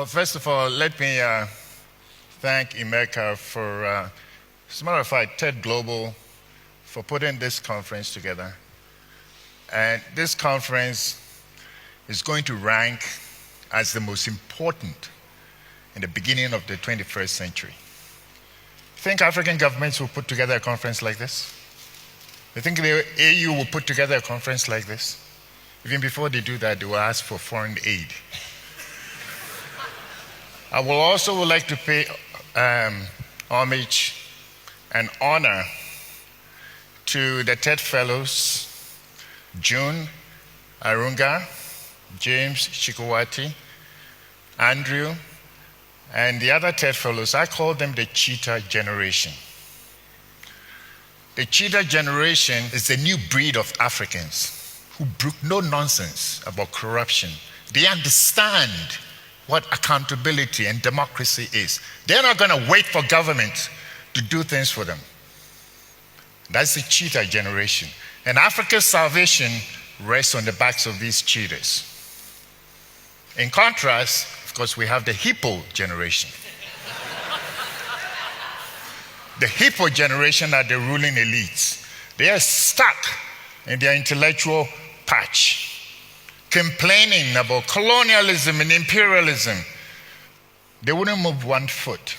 First of all, let me thank Emeka for, as a matter of fact, TED Global for putting this conference together. And this conference is going to rank as the most important in the beginning of the 21st century. Think African governments will put together a conference like this? You think the AU will put together a conference like this? Even before they do that, they will ask for foreign aid. I will also like to pay homage and honor to the TED Fellows, June Arunga, James Chikowati, Andrew, and the other TED Fellows. I call them the cheetah generation. The cheetah generation is the new breed of Africans who brook no nonsense about corruption. They understand what accountability and democracy is. They're not going to wait for government to do things for them. That's the cheetah generation. And Africa's salvation rests on the backs of these cheetahs. In contrast, of course, we have the hippo generation. The hippo generation are the ruling elites. They are stuck in their intellectual patch, complaining about colonialism and imperialism. They wouldn't move one foot.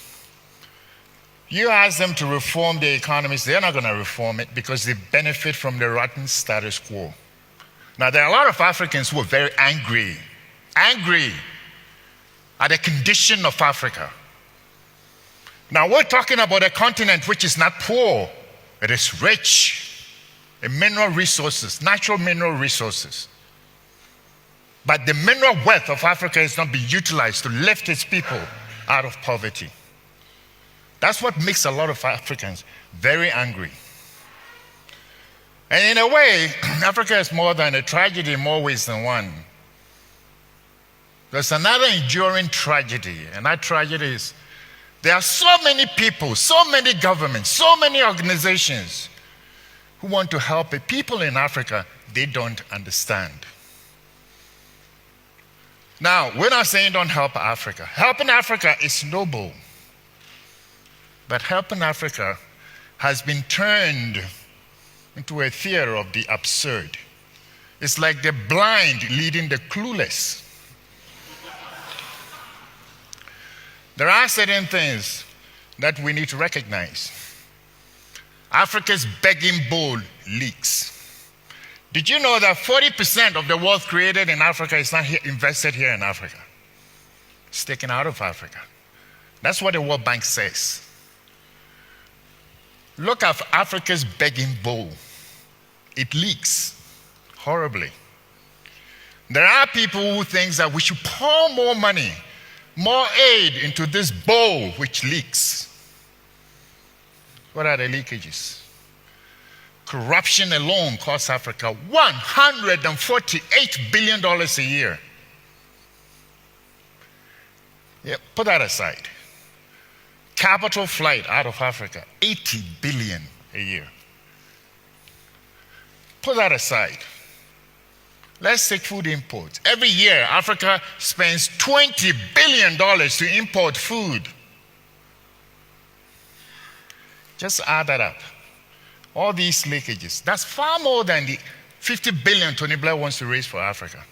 You ask them to reform the economies, they're not going to reform it because they benefit from the rotten status quo. Now, there are a lot of Africans who are very angry at the condition of Africa. Now, we're talking about a continent which is not poor, it is rich in mineral resources, natural mineral resources. But the mineral wealth of Africa is not being utilized to lift its people out of poverty. That's what makes a lot of Africans very angry. And in a way, Africa is more than a tragedy in more ways than one. There's another enduring tragedy, and that tragedy is there are so many people, so many governments, so many organizations who want to help the people in Africa they don't understand. Now, we're not saying don't help Africa. Helping Africa is noble. But helping Africa has been turned into a theater of the absurd. It's like the blind leading the clueless. There are certain things that we need to recognize. Africa's begging bowl leaks. Did you know that 40% of the wealth created in Africa is not invested here in Africa? It's taken out of Africa. That's what the World Bank says. Look at Africa's begging bowl. It leaks horribly. There are people who think that we should pour more money, more aid into this bowl which leaks. What are the leakages? Corruption alone costs Africa $148 billion a year. Yeah, put that aside. Capital flight out of Africa, $80 billion a year. Put that aside. Let's take food imports. Every year, Africa spends $20 billion to import food. Just add that up. All these leakages, that's far more than the $50 billion Tony Blair wants to raise for Africa.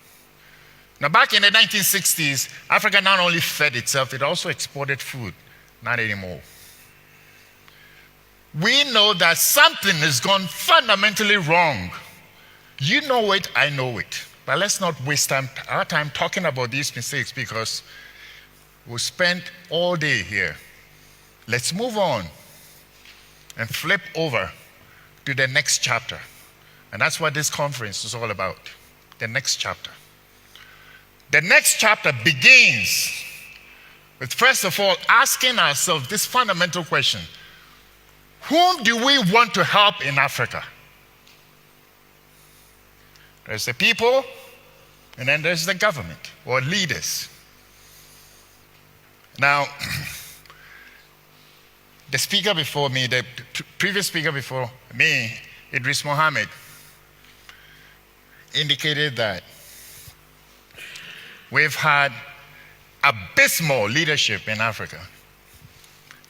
Now, back in the 1960s, Africa not only fed itself, it also exported food. Not anymore. We know that something has gone fundamentally wrong. You know it, I know it. But let's not waste our time talking about these mistakes because we'll spend all day here. Let's move on and flip over to the next chapter. And that's what this conference is all about. The next chapter. The next chapter begins with, first of all, asking ourselves this fundamental question. Whom do we want to help in Africa? There's the people, and then there's the government or leaders. Now, the speaker before me, the previous speaker before me, Idris Mohammed, indicated that we've had abysmal leadership in Africa.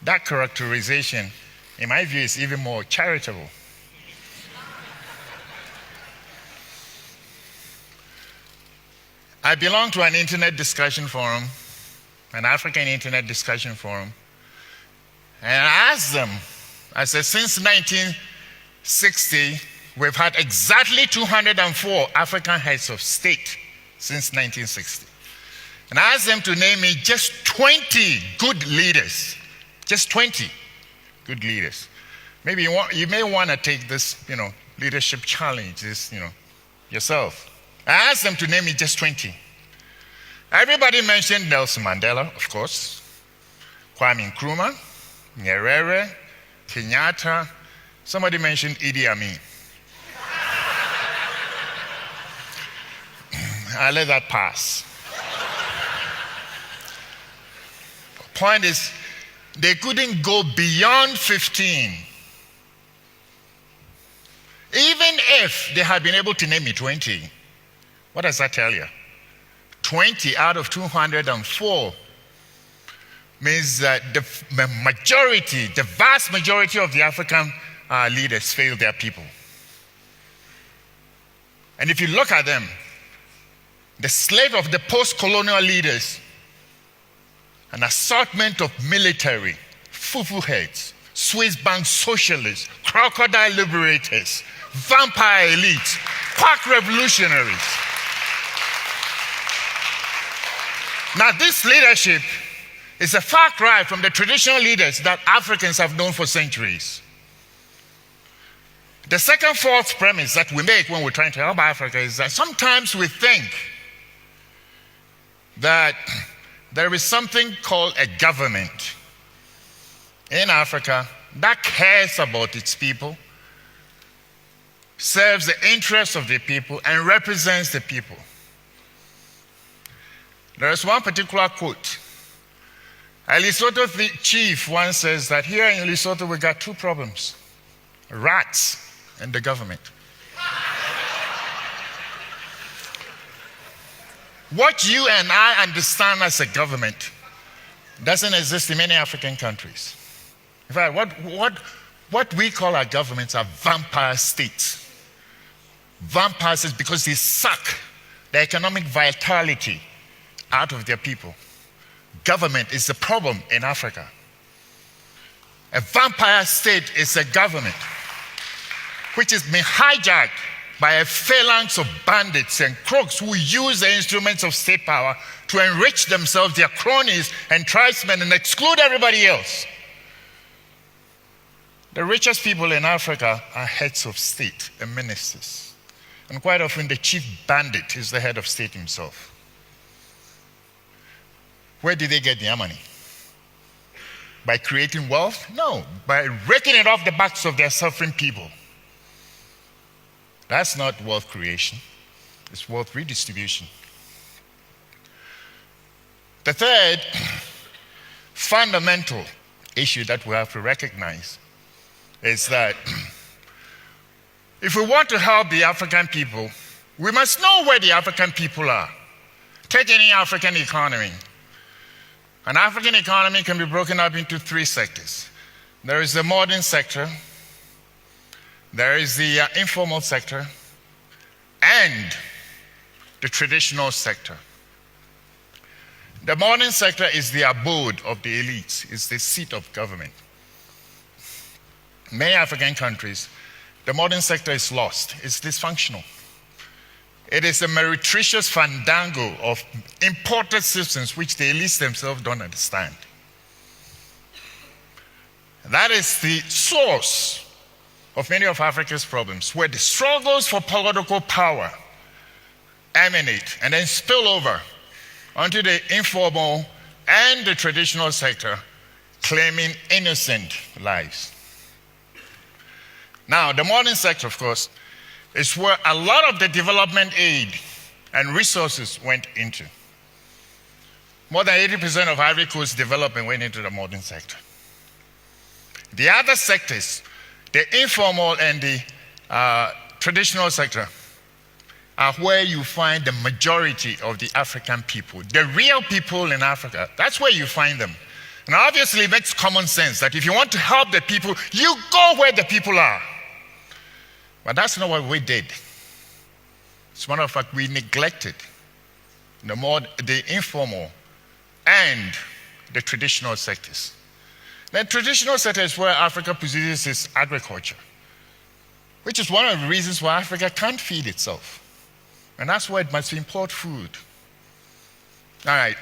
That characterization, in my view, is even more charitable. I belong to an internet discussion forum, an African internet discussion forum, and I asked them, I said, since 1960, we've had exactly 204 African heads of state since 1960. And I asked them to name me just 20 good leaders. Just 20 good leaders. Maybe you may want to take this, leadership challenge, yourself. I asked them to name me just 20. Everybody mentioned Nelson Mandela, of course, Kwame Nkrumah, Nyerere, Kenyatta. Somebody mentioned Idi Amin. I let that pass. Point is, they couldn't go beyond 15. Even if they had been able to name me 20, what does that tell you? 20 out of 204 means that the vast majority of the African leaders failed their people. And if you look at them, the slate of the post-colonial leaders, an assortment of military, fufu heads, Swiss bank socialists, crocodile liberators, vampire elites, quack revolutionaries. Now, this leadership is a far cry from the traditional leaders that Africans have known for centuries. The second false premise that we make when we're trying to help Africa is that sometimes we think that there is something called a government in Africa that cares about its people, serves the interests of the people, and represents the people. There is one particular quote. A Lesotho chief once says that here in Lesotho we got two problems: rats and the government. What you and I understand as a government doesn't exist in many African countries. In fact, what we call our governments are vampire states. Vampires is because they suck the economic vitality out of their people. Government is the problem in Africa. A vampire state is a government which has been hijacked by a phalanx of bandits and crooks who use the instruments of state power to enrich themselves, their cronies and tribesmen, and exclude everybody else. The richest people in Africa are heads of state and ministers. And quite often the chief bandit is the head of state himself. Where did they get their money? By creating wealth? No, by raking it off the backs of their suffering people. That's not wealth creation, it's wealth redistribution. The third fundamental issue that we have to recognize is that if we want to help the African people, we must know where the African people are. Take any African economy. An African economy can be broken up into three sectors. There is the modern sector, there is the informal sector, and the traditional sector. The modern sector is the abode of the elites, it's the seat of government. In many African countries, the modern sector is lost, it's dysfunctional. It is a meretricious fandango of imported systems which the elites themselves don't understand. That is the source of many of Africa's problems, where the struggles for political power emanate and then spill over onto the informal and the traditional sector, claiming innocent lives. Now, the modern sector, of course, is where a lot of the development aid and resources went into. More than 80% of Ivory Coast development went into the modern sector. The other sectors, the informal and the traditional sector, are where you find the majority of the African people, the real people in Africa. That's where you find them. And obviously it makes common sense that if you want to help the people, you go where the people are. But that's not what we did. As a matter of fact, we neglected the informal and the traditional sectors. The traditional sector is where Africa produces its agriculture, which is one of the reasons why Africa can't feed itself. And that's why it must import food. All right.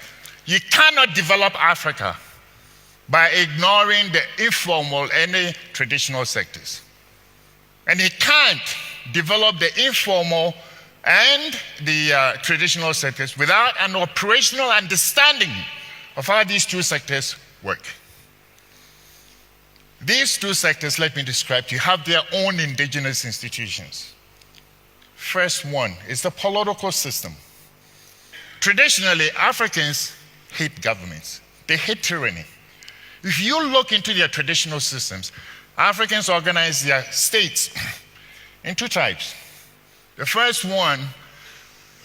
You cannot develop Africa by ignoring the informal and the traditional sectors. And you can't develop the informal and the traditional sectors without an operational understanding of how these two sectors work. These two sectors, let me describe to you, have their own indigenous institutions. First one is the political system. Traditionally, Africans hate governments. They hate tyranny. If you look into their traditional systems, Africans organize their states in two types. The first one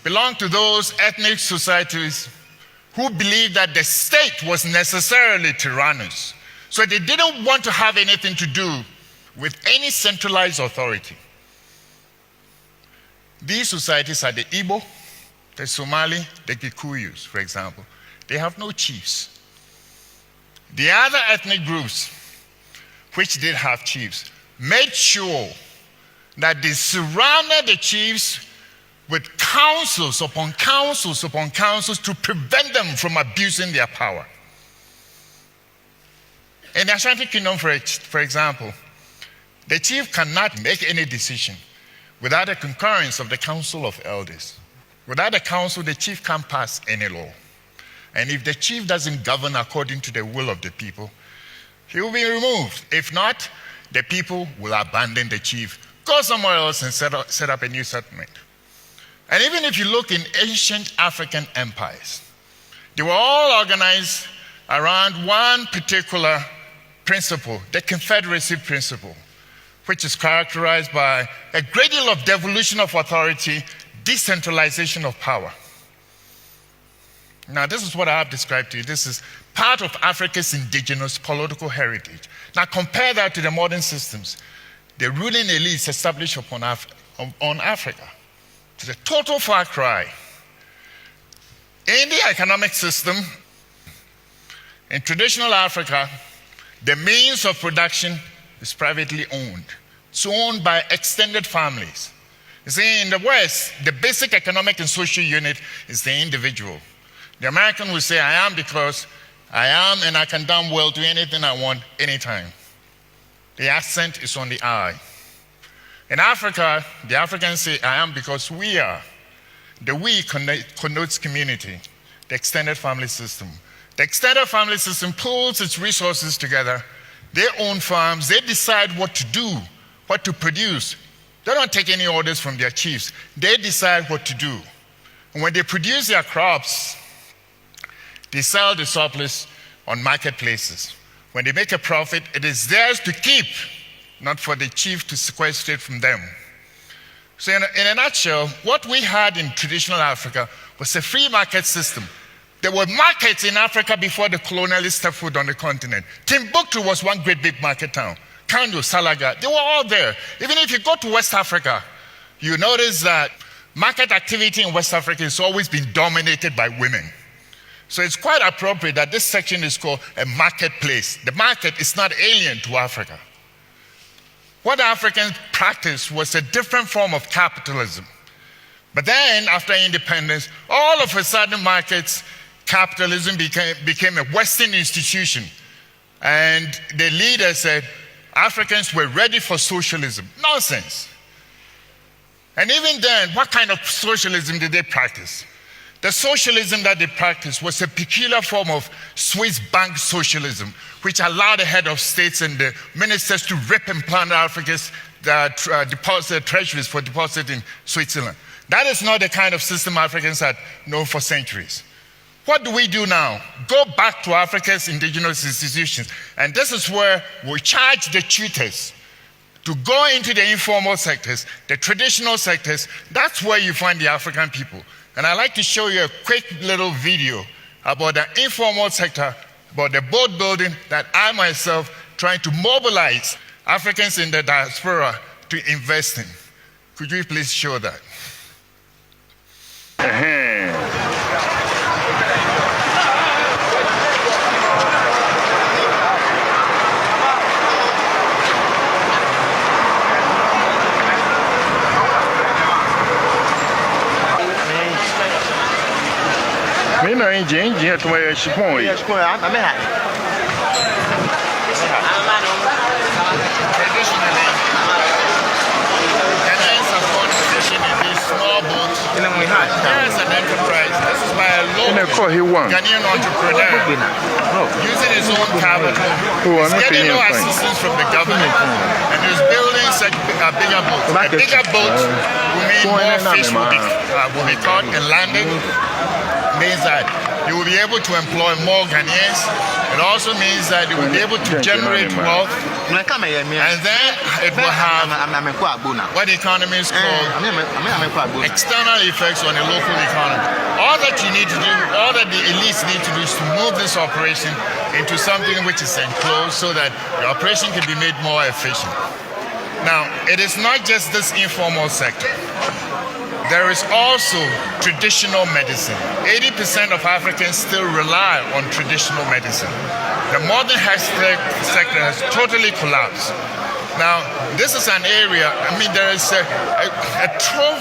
belonged to those ethnic societies who believed that the state was necessarily tyrannous. So they didn't want to have anything to do with any centralized authority. These societies are the Igbo, the Somali, the Kikuyus, for example. They have no chiefs. The other ethnic groups, which did have chiefs, made sure that they surrounded the chiefs with councils upon councils upon councils to prevent them from abusing their power. In the Ashanti Kingdom, for example, the chief cannot make any decision without the concurrence of the Council of Elders. Without the council, the chief can't pass any law. And if the chief doesn't govern according to the will of the people, he will be removed. If not, the people will abandon the chief, go somewhere else and set up a new settlement. And even if you look in ancient African empires, they were all organized around one particular principle, the confederacy principle, which is characterized by a great deal of devolution of authority, decentralization of power. Now, this is what I have described to you. This is part of Africa's indigenous political heritage. Now, compare that to the modern systems. The ruling elites established on Africa. It's a total far cry. In the economic system, in traditional Africa, the means of production is privately owned. It's owned by extended families. You see, in the West, the basic economic and social unit is the individual. The American will say, I am because I am and I can damn well do anything I want anytime. The accent is on the I. In Africa, the Africans say, I am because we are. The we connotes community, the extended family system. The extended family system pulls its resources together. They own farms. They decide what to do, what to produce. They don't take any orders from their chiefs. They decide what to do. And when they produce their crops, they sell the surplus on marketplaces. When they make a profit, it is theirs to keep, not for the chief to sequestrate from them. So in a nutshell, what we had in traditional Africa was a free market system. There were markets in Africa before the colonialists stepped foot on the continent. Timbuktu was one great big market town. Kando, Salaga, they were all there. Even if you go to West Africa, you notice that market activity in West Africa has always been dominated by women. So it's quite appropriate that this section is called a marketplace. The market is not alien to Africa. What Africans practiced was a different form of capitalism. But then, after independence, all of a sudden capitalism became a Western institution. And the leader said, Africans were ready for socialism. Nonsense. And even then, what kind of socialism did they practice? The socialism that they practiced was a peculiar form of Swiss bank socialism, which allowed the head of states and the ministers to rip and plunder Africa's treasuries for deposit in Switzerland. That is not the kind of system Africans had known for centuries. What do we do now? Go back to Africa's indigenous institutions. And this is where we charge the cheetahs. to go into the informal sectors, the traditional sectors. That's where you find the African people. And I'd like to show you a quick little video about the informal sector, about the boat building that I myself trying to mobilize Africans in the diaspora to invest in. Could you please show that? Traditionally, Ghanaians have gone fishing in these small boats. Here's an enterprise. This is by a local Ghanaian entrepreneur using his own capital. He's getting no assistance from the government, and he's building such a bigger boat. A bigger boat will mean more fish will be caught and landed. Means that you will be able to employ more Ghanaians. It also means that you will be able to generate wealth, and then it will have what economists call external effects on the local economy. All that you need to do, all that the elites need to do is to move this operation into something which is enclosed so that the operation can be made more efficient. Now, it is not just this informal sector. There is also traditional medicine. 80% of Africans still rely on traditional medicine. The modern health sector has totally collapsed. Now, this is an area, there is a trove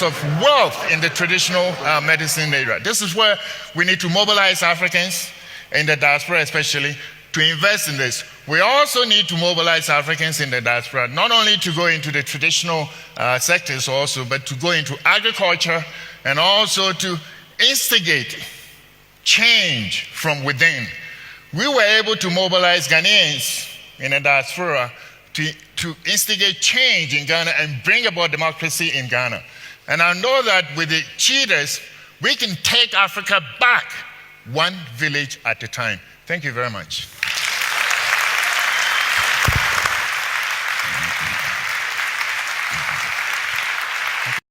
of wealth in the traditional medicine area. This is where we need to mobilize Africans, in the diaspora especially, to invest in this. We also need to mobilize Africans in the diaspora, not only to go into the traditional sectors also, but to go into agriculture and also to instigate change from within. We were able to mobilize Ghanaians in the diaspora to instigate change in Ghana and bring about democracy in Ghana. And I know that with the cheetahs, we can take Africa back one village at a time. Thank you very much.